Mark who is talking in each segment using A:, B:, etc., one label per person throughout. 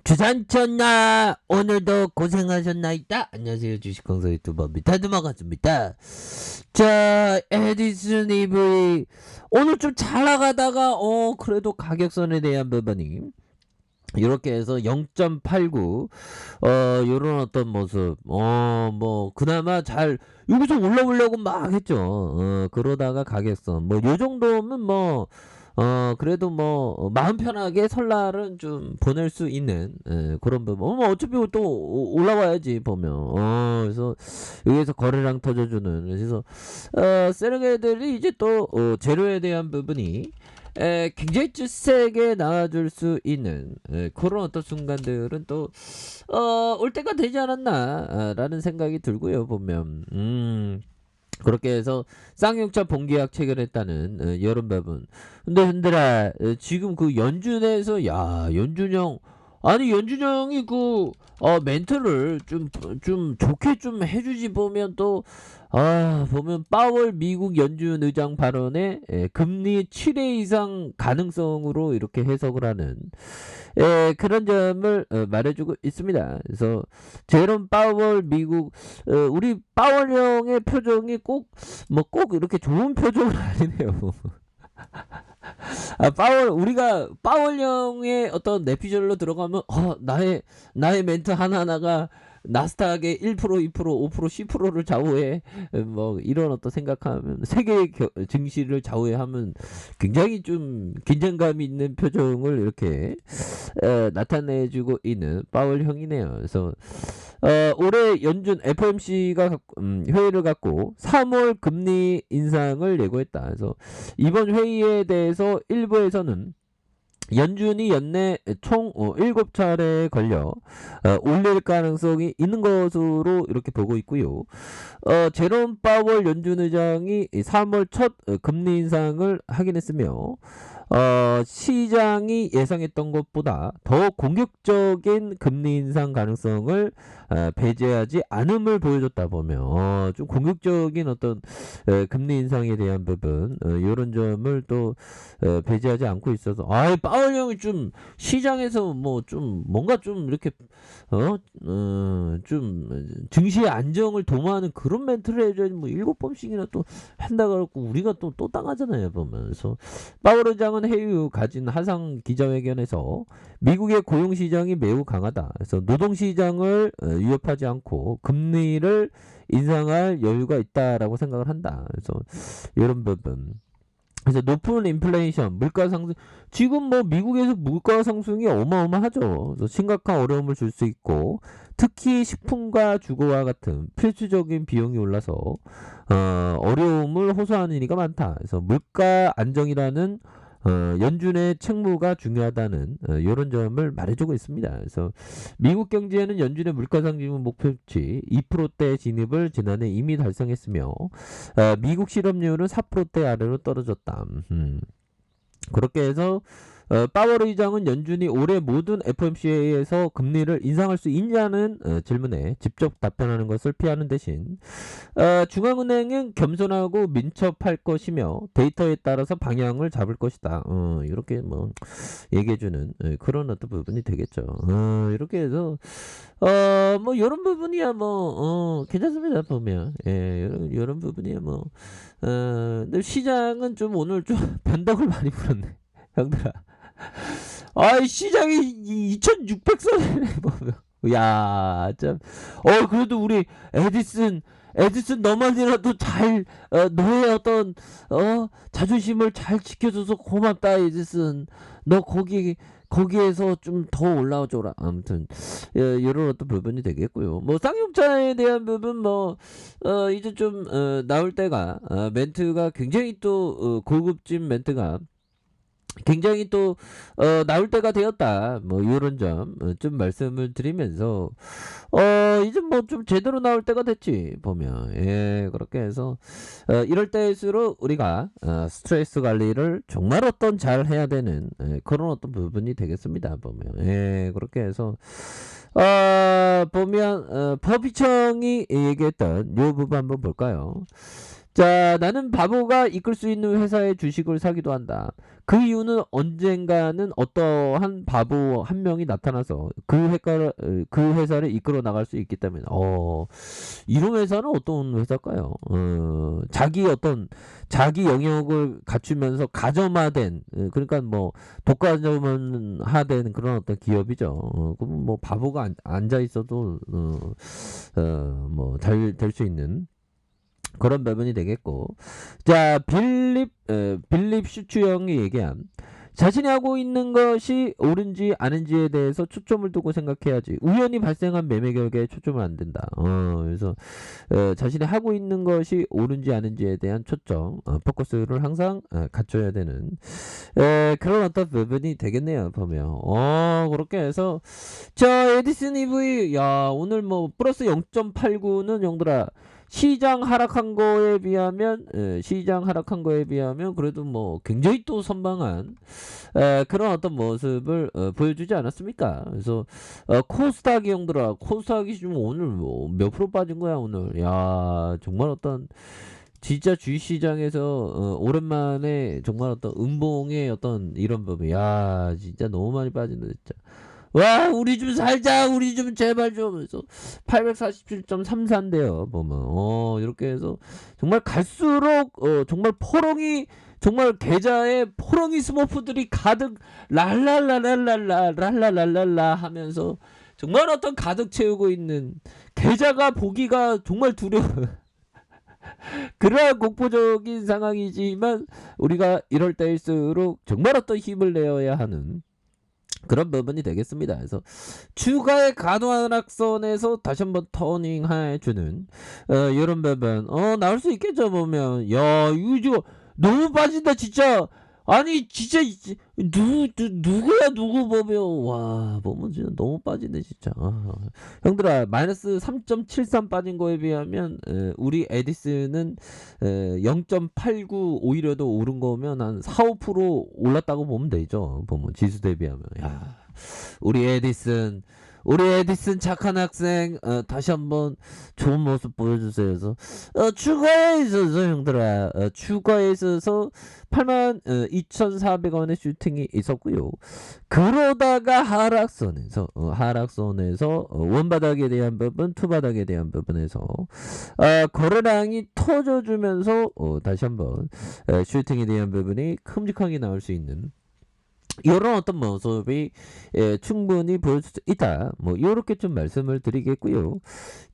A: 주산천나 오늘도 고생하셨나이다. 안녕하세요, 주식강사 유튜버 미타드마가습니다. 자, 에디슨 EV 오늘 좀 잘 나가다가 그래도 가격선에 대한 부분이 이렇게 해서 0.89 요런 어떤 모습 뭐 그나마 잘 여기서 올라오려고 막 했죠. 그러다가 가격선 뭐 요 정도면 뭐 그래도 뭐 마음 편하게 설날은 좀 보낼 수 있는 그런 부분. 뭐 어차피 또 올라와야지 보면. 그래서 여기에서 거래량 터져주는. 그래서 세력애들이 이제 또 재료에 대한 부분이 굉장히 좀 세게 나와줄 수 있는 그런 어떤 순간들은 또 올 때가 되지 않았나 라는 생각이 들고요. 보면 그렇게 해서 쌍용차 본계약 체결했다는 이런 부분. 근데 흔들아 지금 그 연준에서 야 연준형 아니 연준형이 그 멘트를 좀 좋게 좀 해주지. 보면 또 보면 파월 미국 연준 의장 발언에 금리 7회 이상 가능성으로 이렇게 해석을 하는 그런 점을 말해주고 있습니다. 그래서 제롬 파월 미국 우리 파월 형의 표정이 꼭 이렇게 좋은 표정은 아니네요. 우리가 파월 형의 어떤 내피셜로 들어가면 나의 멘트 하나하나가 나스닥의 1%, 2%, 5%, 10%를 좌우해. 뭐 이런 어떤 생각하면 세계 증시를 좌우해하면 굉장히 좀 긴장감 있는 표정을 이렇게 나타내주고 있는 파월 형이네요. 그래서 올해 연준 FOMC가 회의를 갖고 3월 금리 인상을 예고했다. 그래서 이번 회의에 대해서 일부에서는 연준이 연내 총 7차례에 걸려 올릴 가능성이 있는 것으로 이렇게 보고 있고요. 제롬 파월 연준 의장이 3월 첫 금리 인상을 하긴 했으며 시장이 예상했던 것보다 더 공격적인 금리 인상 가능성을 배제하지 않음을 보여줬다. 보면 좀 공격적인 어떤 금리 인상에 대한 부분 이런 점을 또 배제하지 않고 있어서 파월 형이 좀 시장에서 뭐 좀 뭔가 좀 이렇게 좀 증시의 안정을 도모하는 그런 멘트를 해줘야지. 뭐 7번씩이나 또 한다 그러고 우리가 또 당하잖아요. 보면서 파월 의장은 회의 후 가진 하상 기자회견에서 미국의 고용시장이 매우 강하다. 그래서 노동시장을 위협하지 않고 금리를 인상할 여유가 있다라고 생각을 한다. 그래서 이런 부분. 그래서 높은 인플레이션, 물가 상승, 지금 뭐 미국에서 물가 상승이 어마어마하죠. 그래서 심각한 어려움을 줄 수 있고, 특히 식품과 주거와 같은 필수적인 비용이 올라서 어려움을 호소하는 이가 많다. 그래서 물가 안정이라는 연준의 책무가 중요하다는 이런 점을 말해주고 있습니다. 그래서 미국 경제는 연준의 물가상승 목표치 2%대 진입을 지난해 이미 달성했으며 미국 실업률은 4%대 아래로 떨어졌다. 그렇게 해서 파월 의장은 연준이 올해 모든 FOMC에서 금리를 인상할 수 있냐는 질문에 직접 답변하는 것을 피하는 대신 중앙은행은 겸손하고 민첩할 것이며 데이터에 따라서 방향을 잡을 것이다. 이렇게 뭐 얘기해주는 그런 어떤 부분이 되겠죠. 이렇게 해서 뭐 이런 부분이야 뭐 괜찮습니다. 보면 이런 부분이야 뭐 근데 시장은 좀 오늘 좀 변덕을 많이 부렸네. 형들아. 시장이 2600선이네 보면. 야, 참. 그래도 우리 에디슨 너만이라도 잘 너의 어떤 자존심을 잘 지켜줘서 고맙다. 에디슨 너 거기에서 좀 더 올라와줘라. 아무튼 이런 어떤 부분이 되겠고요. 뭐 쌍용차에 대한 부분 뭐 이제 좀 나올 때가 멘트가 굉장히 또 고급진 멘트가 굉장히 또 나올 때가 되었다. 뭐 이런 점 좀 말씀을 드리면서 이제 뭐 좀 제대로 나올 때가 됐지 보면. 그렇게 해서 이럴 때일수록 우리가 스트레스 관리를 정말 잘 해야 되는 그런 어떤 부분이 되겠습니다. 보면. 그렇게 해서 보면 법이청이 얘기했던 이 부분 한번 볼까요? 자, 나는 바보가 이끌 수 있는 회사의 주식을 사기도 한다. 그 이유는 언젠가는 어떠한 바보 한 명이 나타나서 그 회사를 이끌어 나갈 수 있기 때문에. 이런 회사는 어떤 회사일까요? 자기 영역을 갖추면서 가점화된, 그러니까 뭐 독과점화된 그런 어떤 기업이죠. 그럼 뭐 바보가 앉아 있어도 뭐 잘 될 수 있는 그런 부분이 되겠고. 자, 빌립 슈추형이 얘기한 자신이 하고 있는 것이 옳은지 아닌지에 대해서 초점을 두고 생각해야지 우연히 발생한 매매 결과에 초점을 안 둔다. 그래서 자신이 하고 있는 것이 옳은지 아닌지에 대한 초점, 포커스를 항상 갖춰야 되는 그런 어떤 부분이 되겠네요. 보면 그렇게 해서 자, 에디슨 EV 야, 오늘 뭐 플러스 0.89는 영들아 시장 하락한 거에 비하면 그래도 뭐 굉장히 또 선방한 그런 어떤 모습을 보여주지 않았습니까? 그래서 코스닥이 형들아, 코스닥이 지금 오늘 뭐 몇 프로 빠진 거야 오늘. 야, 정말 어떤 진짜 주식시장에서 오랜만에 정말 어떤 음봉의 어떤 이런 부분, 야 진짜 너무 많이 빠진다 진짜. 와, 우리 좀 살자, 우리 좀 제발 좀. 그래서 847.34인데요 보면 이렇게 해서 정말 갈수록 정말 정말 계좌에 포롱이 스머프들이 가득 랄랄랄랄랄라 하면서 정말 어떤 가득 채우고 있는, 계좌가 보기가 정말 두려워. 그러한 공포적인 상황이지만 우리가 이럴 때일수록 정말 어떤 힘을 내어야 하는 그런 부분이 되겠습니다. 그래서 추가의 가도하락선에서 다시 한번 터닝해주는 이런 부분 나올 수 있겠죠. 보면 야, 이거 너무 빠진다 진짜. 아니 진짜 누구야 누구 보면, 와 보면 진짜 너무 빠지네 진짜. 형들아, 마이너스 3.73 빠진 거에 비하면 우리 에디슨은 0.89 오히려 더 오른 거면 한 4~5% 올랐다고 보면 되죠. 보면 지수 대비하면. 야, 우리 에디슨 착한 학생, 다시 한번 좋은 모습 보여주세요. 그래서 추가에 있어서 형들아, 추가에 있어서 82,400원의 슈팅이 있었고요. 그러다가 하락선에서 원바닥에 대한 부분, 투바닥에 대한 부분에서 거래량이 터져주면서 다시 한번 슈팅에 대한 부분이 큼직하게 나올 수 있는 이런 어떤 모습이 충분히 보일 수 있다. 뭐 이렇게 좀 말씀을 드리겠고요.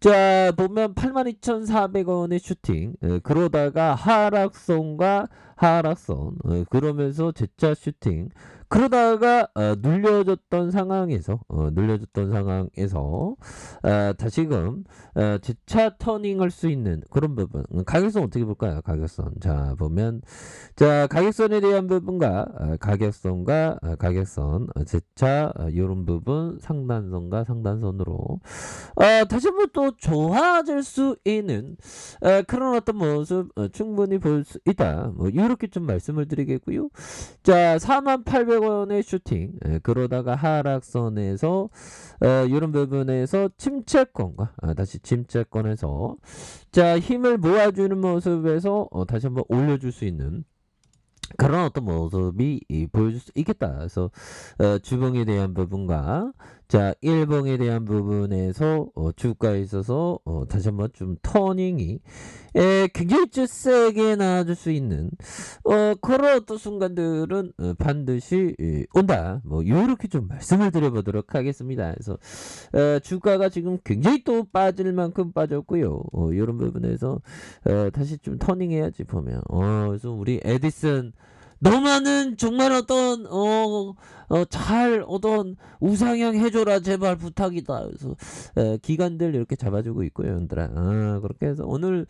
A: 자, 보면 82,400원의 슈팅, 그러다가 하락선, 그러면서 재차 슈팅, 그러다가 눌려졌던 상황에서 다시금 재차 터닝할 수 있는 그런 부분. 가격선 어떻게 볼까요? 가격선. 자, 보면 자, 가격선에 대한 부분과 가격선, 재차 이런 부분 상단선과 상단선으로 다시 한번 또 좋아질 수 있는 그런 어떤 모습 충분히 볼 수 있다. 뭐 이렇게 좀 말씀을 드리겠고요. 자, 48,000원의 슈팅, 그러다가 하락선에서 이런 부분에서 침체권과 다시 침체권에서 자, 힘을 모아주는 모습에서 다시 한번 올려줄 수 있는 그런 어떤 모습이 보여줄 수 있겠다. 그래서 주봉에 대한 부분과 자, 일봉에 대한 부분에서 주가에 있어서 다시 한번 좀 터닝이 굉장히 좀 세게 나와줄 수 있는 그런 어떤 순간들은 반드시 온다. 뭐 이렇게 좀 말씀을 드려보도록 하겠습니다. 그래서 주가가 지금 굉장히 또 빠질 만큼 빠졌고요. 이런 부분에서 다시 좀 터닝해야지 보면. 그래서 우리 에디슨 너만은 정말 어떤 잘 어떤 우상향 해줘라 제발 부탁이다. 그래서 기관들 이렇게 잡아주고 있고요, 형들아. 그렇게 해서 오늘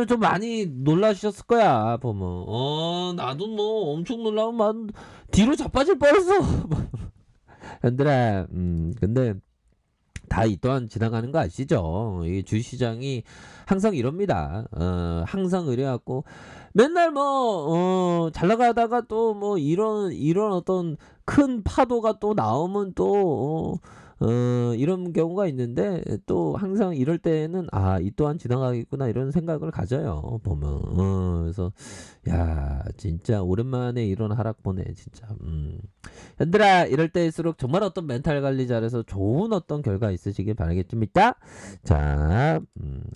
A: 좀 많이 놀라셨을 거야. 보면 나도 뭐 엄청 놀라면 막 뒤로 자빠질 뻔했어. 형들아, 근데 다 이 또한 지나가는 거 아시죠? 이 주시장이 항상 이럽니다. 항상 이래갖고 맨날 뭐 잘 나가다가 또 뭐 이런 어떤 큰 파도가 또 나오면 또 이런 경우가 있는데 또 항상 이럴 때는 '아 이 또한 지나가겠구나.' 이런 생각을 가져요 보면. 그래서 야 진짜 오랜만에 이런 하락 보네 진짜. 현들아 이럴 때일수록 정말 어떤 멘탈 관리 잘해서 좋은 어떤 결과 있으시길 바라겠습니다. 자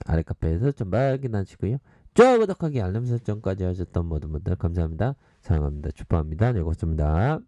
A: 아래 카페에서 좀 확인하시고요. 좋아요 구독하기 알람 설정까지 하셨던 모든 분들 감사합니다. 사랑합니다. 축복합니다. 네 고맙습니다.